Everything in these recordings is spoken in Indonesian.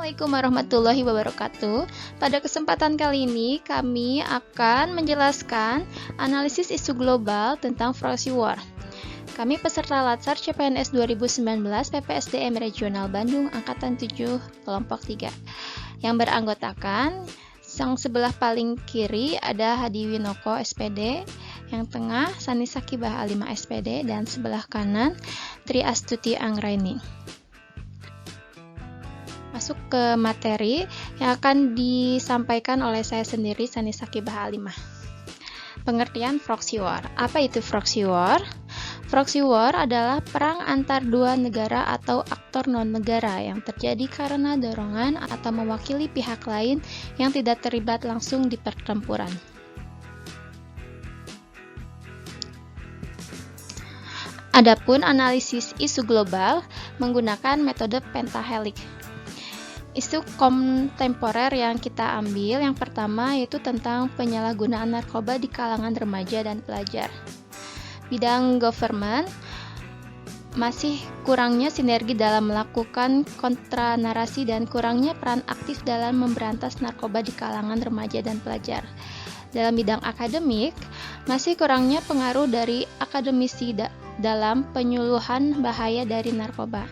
Assalamualaikum warahmatullahi wabarakatuh. Pada kesempatan kali ini kami akan menjelaskan analisis isu global tentang proxy war. Kami peserta Latsar CPNS 2019 PPSDM Regional Bandung Angkatan 7 Kelompok 3 yang beranggotakan yang sebelah paling kiri ada Hadi Winoko SPD, yang tengah Sani Sakibah Alimah SPD, dan sebelah kanan Tri Astuti Anggraini. Masuk ke materi yang akan disampaikan oleh saya sendiri, Sani Sakibah Alimah. Pengertian proxy war. Apa itu proxy war? Proxy war adalah perang antar dua negara atau aktor non-negara yang terjadi karena dorongan atau mewakili pihak lain yang tidak terlibat langsung di pertempuran. Adapun analisis isu global menggunakan metode pentahelix. Isu kontemporer yang kita ambil yang pertama yaitu tentang penyalahgunaan narkoba di kalangan remaja dan pelajar. Bidang government, masih kurangnya sinergi dalam melakukan kontranarasi dan kurangnya peran aktif dalam memberantas narkoba di kalangan remaja dan pelajar. Dalam bidang akademik, masih kurangnya pengaruh dari akademisi dalam penyuluhan bahaya dari narkoba.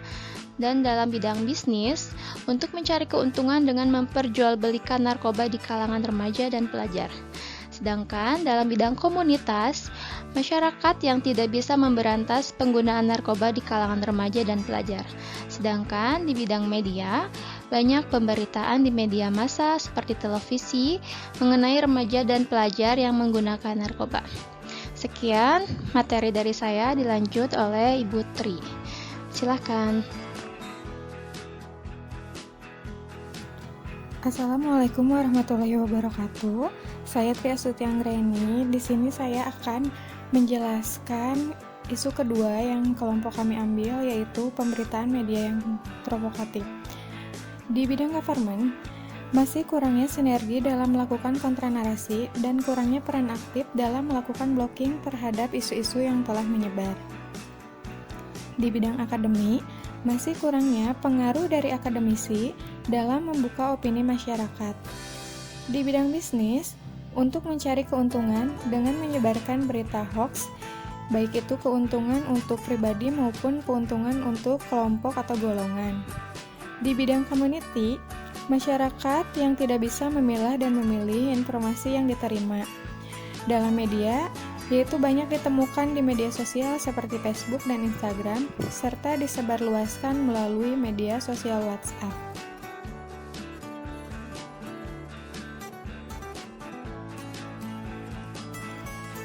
Dan dalam bidang bisnis, untuk mencari keuntungan dengan memperjualbelikan narkoba di kalangan remaja dan pelajar. Sedangkan dalam bidang komunitas, masyarakat yang tidak bisa memberantas penggunaan narkoba di kalangan remaja dan pelajar. Sedangkan di bidang media, banyak pemberitaan di media massa seperti televisi mengenai remaja dan pelajar yang menggunakan narkoba. Sekian materi dari saya, dilanjut oleh Ibu Tri. Silakan. Assalamualaikum warahmatullahi wabarakatuh. Saya Tri Astuti Anggraini. Di sini saya akan menjelaskan isu kedua yang kelompok kami ambil, yaitu pemberitaan media yang provokatif. Di bidang government, masih kurangnya sinergi dalam melakukan kontranarasi dan kurangnya peran aktif dalam melakukan blocking terhadap isu-isu yang telah menyebar. Di bidang akademik, masih kurangnya pengaruh dari akademisi dalam membuka opini masyarakat. Di bidang bisnis, untuk mencari keuntungan dengan menyebarkan berita hoax, baik itu keuntungan untuk pribadi maupun keuntungan untuk kelompok atau golongan. Di bidang community, masyarakat yang tidak bisa memilah dan memilih informasi yang diterima. Dalam media, yaitu banyak ditemukan di media sosial seperti Facebook dan Instagram, serta disebarluaskan melalui media sosial WhatsApp.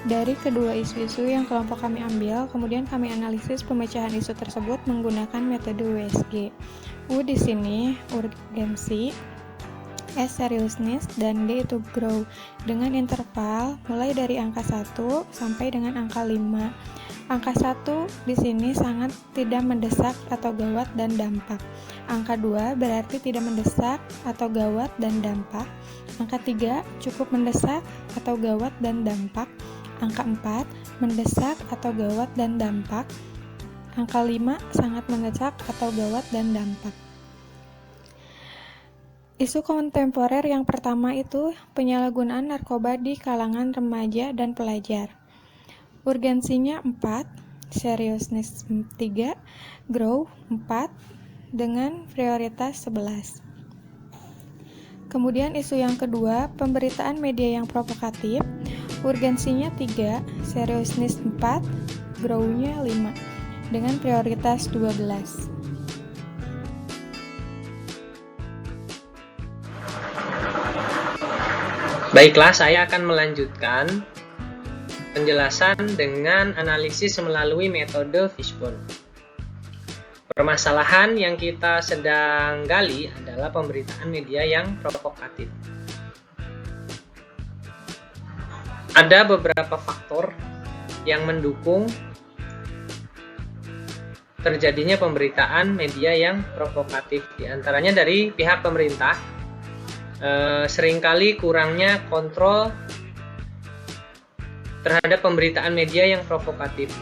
Dari kedua isu-isu yang kelompok kami ambil, kemudian kami analisis pemecahan isu tersebut menggunakan metode WSG. U di sini urgensi, S seriousness, dan G itu grow, dengan interval mulai dari angka 1 sampai dengan angka 5. Angka 1 di sini sangat tidak mendesak atau gawat dan dampak. Angka 2 berarti tidak mendesak atau gawat dan dampak. Angka 3 cukup mendesak atau gawat dan dampak. Angka 4 mendesak atau gawat dan dampak. Angka 5 sangat mendesak atau gawat dan dampak. Isu kontemporer yang pertama itu penyalahgunaan narkoba di kalangan remaja dan pelajar. Urgensinya 4, seriousness 3, grow 4, dengan prioritas 11. Kemudian isu yang kedua, pemberitaan media yang provokatif. Urgensinya 3, seriousness 4, grow-nya 5, dengan prioritas 12. Baiklah, saya akan melanjutkan penjelasan dengan analisis melalui metode fishbone. Permasalahan yang kita sedang gali adalah pemberitaan media yang provokatif. Ada beberapa faktor yang mendukung terjadinya pemberitaan media yang provokatif. Di antaranya dari pihak pemerintah, seringkali kurangnya kontrol terhadap pemberitaan media yang provokatif.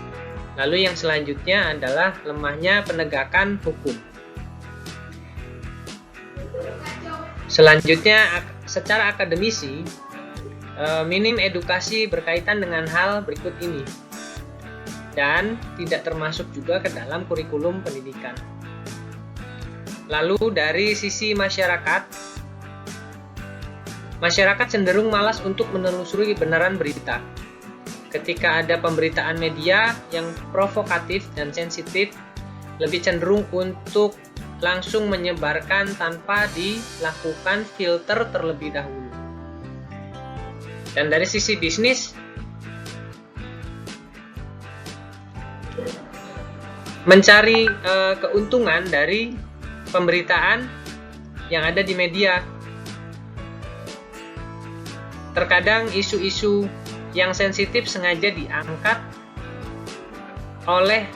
Lalu yang selanjutnya adalah lemahnya penegakan hukum. Selanjutnya, secara akademisi, minim edukasi berkaitan dengan hal berikut ini dan tidak termasuk juga ke dalam kurikulum pendidikan. Lalu dari sisi masyarakat cenderung malas untuk menelusuri kebenaran berita. Ketika ada pemberitaan media yang provokatif dan sensitif, lebih cenderung untuk langsung menyebarkan tanpa dilakukan filter terlebih dahulu. Dan dari sisi bisnis, mencari keuntungan dari pemberitaan yang ada di media. Terkadang isu-isu yang sensitif sengaja diangkat oleh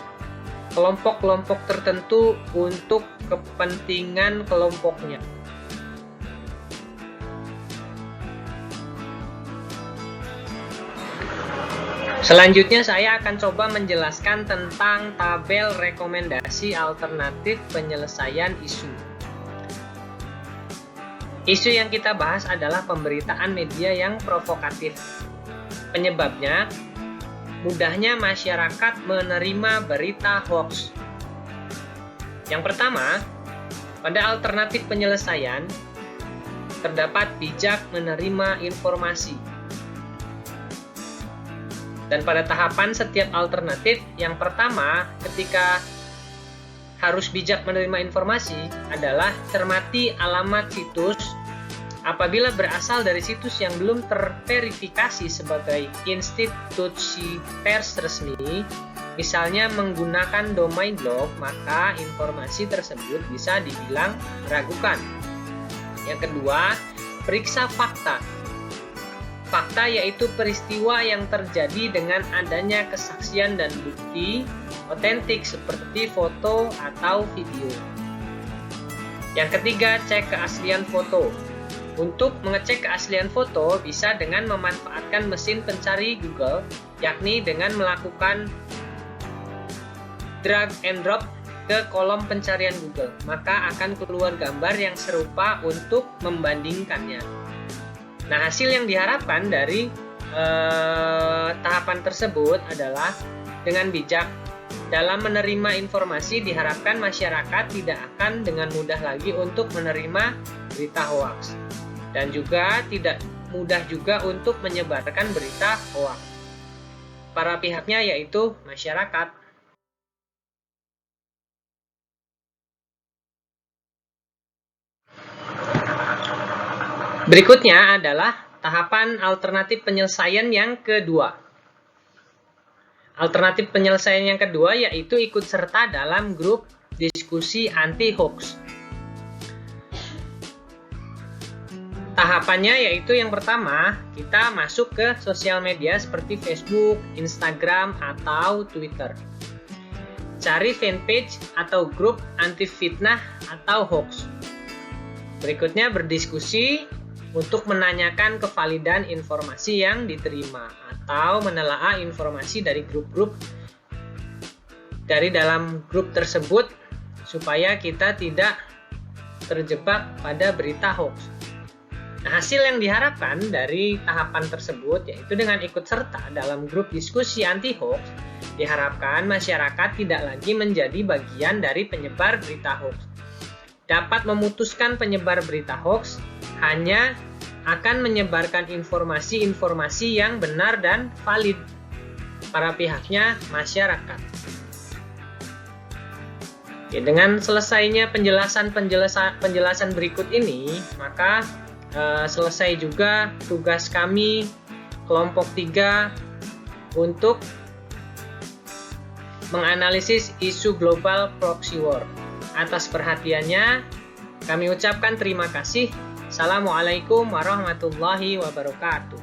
kelompok-kelompok tertentu untuk kepentingan kelompoknya. Selanjutnya saya akan coba menjelaskan tentang tabel rekomendasi alternatif penyelesaian isu. Isu yang kita bahas adalah pemberitaan media yang provokatif. Penyebabnya, mudahnya masyarakat menerima berita hoax. Yang pertama, pada alternatif penyelesaian, terdapat bijak menerima informasi. Dan pada tahapan setiap alternatif, yang pertama ketika harus bijak menerima informasi adalah cermati alamat situs. Apabila berasal dari situs yang belum terverifikasi sebagai institusi pers resmi, misalnya menggunakan domain blog, maka informasi tersebut bisa dibilang meragukan. Yang kedua, periksa fakta. Fakta yaitu peristiwa yang terjadi dengan adanya kesaksian dan bukti otentik seperti foto atau video. Yang ketiga, cek keaslian foto. Untuk mengecek keaslian foto bisa dengan memanfaatkan mesin pencari Google, yakni dengan melakukan drag and drop ke kolom pencarian Google, maka akan keluar gambar yang serupa untuk membandingkannya. Nah, hasil yang diharapkan dari tahapan tersebut adalah dengan bijak dalam menerima informasi, diharapkan masyarakat tidak akan dengan mudah lagi untuk menerima berita hoaks. Dan juga tidak mudah juga untuk menyebarkan berita hoaks. Para pihaknya yaitu masyarakat. Berikutnya adalah tahapan alternatif penyelesaian yang kedua. Alternatif penyelesaian yang kedua yaitu ikut serta dalam grup diskusi anti-hoax. Tahapannya yaitu yang pertama, kita masuk ke sosial media seperti Facebook, Instagram, atau Twitter. Cari fanpage atau grup anti fitnah atau hoax. Berikutnya berdiskusi untuk menanyakan kevalidan informasi yang diterima atau menelaah informasi dari grup-grup dari dalam grup tersebut supaya kita tidak terjebak pada berita hoax. Nah, hasil yang diharapkan dari tahapan tersebut yaitu dengan ikut serta dalam grup diskusi anti-hoax, diharapkan masyarakat tidak lagi menjadi bagian dari penyebar berita hoax. Dapat memutuskan penyebar berita hoax hanya akan menyebarkan informasi-informasi yang benar dan valid. Para pihaknya masyarakat. Ya, dengan selesainya penjelasan berikut ini, maka selesai juga tugas kami kelompok 3 untuk menganalisis isu global proxy war. Atas perhatiannya kami ucapkan terima kasih. Assalamualaikum warahmatullahi wabarakatuh.